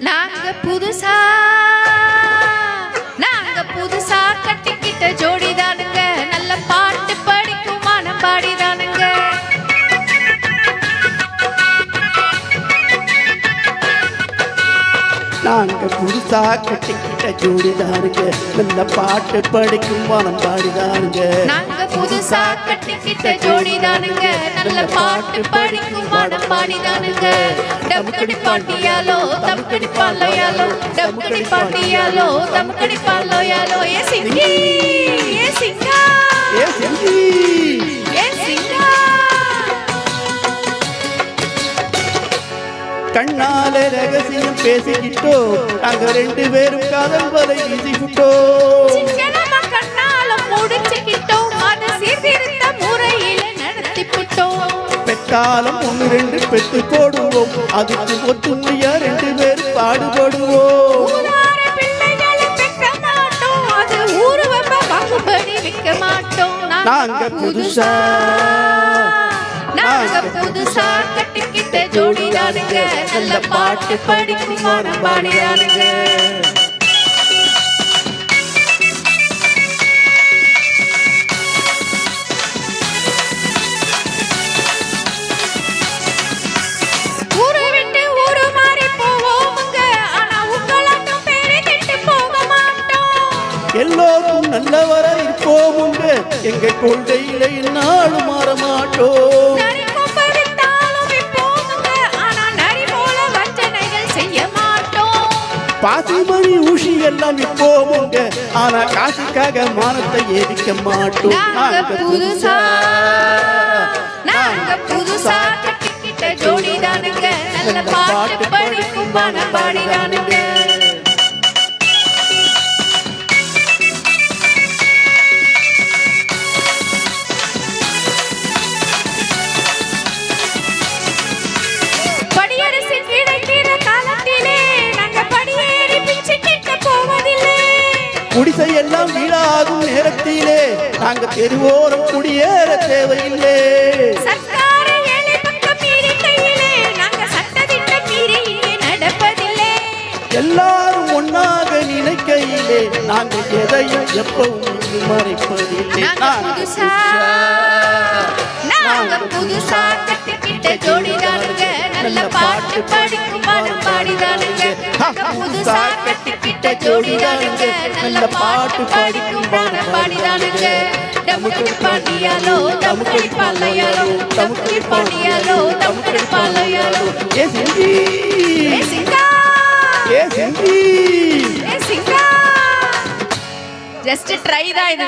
நாங்க புதுசா கட்டிக்கிட்ட ஜோடிதானுங்க, நல்ல பாட்டு படிக்கும் மனம் பாடிதானுங்க. நாங்க புதுசா கட்டிக்கிட்ட ஜோடிதானுங்க, நல்ல பாட்டு படிக்கும் மனம் பாடிதானுங்க. நாங்க புதுசா கட்டிக்கிட்ட ஜோடிதானுங்க, நல்ல பாட்டு படிக்கும் மனம் பாடிதானுங்க. டம்கடி பாட்டியாலோ தம்கடி பாலோயாலோ, டம்கடி பாட்டியாலோ தம்கடி பாலோயாலோ. ஏ சிங்கி ஏ சிங்கா ஏ சிங்கி ஏ சிங்கா. கண்ணால ரகசியம் பேசிக்கிட்டோம், நாங்க ரெண்டு பேரும் காதல் வலை வீசிக்கிட்டோம். சிக்கனமா கண்ணால முடிச்சுக்கிட்டோம், அது சீர்திருத்த முறையில நடத்திவிட்டோம். பெற்றாலும் ஒன்று ரெண்டு பெற்று போடுவோம், அதுக்கு ஒற்றுமையா ரெண்டு பேரும் பாடுபடுவோம். ஊரார பிள்ளைகளை பெக்க மாட்டோம், அது ஊருவப்ப வாங்குபடி விற்க மாட்டோம். நாங்க புதுசா கட்டிக்கிட்ட ஜோடிதானுங்க, நல்ல பாட்டு படிக்கும் மனம் பாடிதானுங்க. ஊரை விட்டு ஊரு மாறி போவோமுங்க, ஆனா உங்களாட்டும் பேரை கெட்டு போக மாட்டோம். எல்லோரும் நல்லவரை இருப்போமுங்க, எங்க கொள்கையில நாளும் மாற மாட்டோம். பாசிமணி ஊசி எல்லாம் விற்போமுங்க, ஆனா காசுக்காக மானத்தை ஏதிக்க மாட்டோம். நாங்க புதுசா கட்டிக்கிட்ட ஜோடிதானுங்க, நல்ல பாட்டு படிக்கும் மனம் பாடிதானுங்க. குடிசை எல்லாம் வீடாகும் நேரத்திலே நாங்க தெருவோரம் குடியேற தேவையில்லை. எல்லாரும் ஒன்னாக நினைக்கையிலே நாங்க எதையும் எப்பவும் மறைப்பதில்லை. நாங்க புதுசா கட்டிக்கிட்ட ஜோடிதானுங்க, நல்ல பாட்டு படிக்கும் மனம் பாடிதானுங்க. புதுசா கட்டிக்கிட்ட ஜோடிதானுங்க, நல்ல பாட்டு படிக்கும் மனம் பாடிதானுங்க. டமுக்கடி பாண்டியாலோ தமுக்கடி பாலையாலோ, டமுக்கடி பாண்டியாலோ தமுக்கடி பாலையாலோ. ஏ சிங்கி ஏ சிங்கா ஏ சிங்கி ஏ சிங்கா. ஜஸ்ட் ட்ரை தான் இது.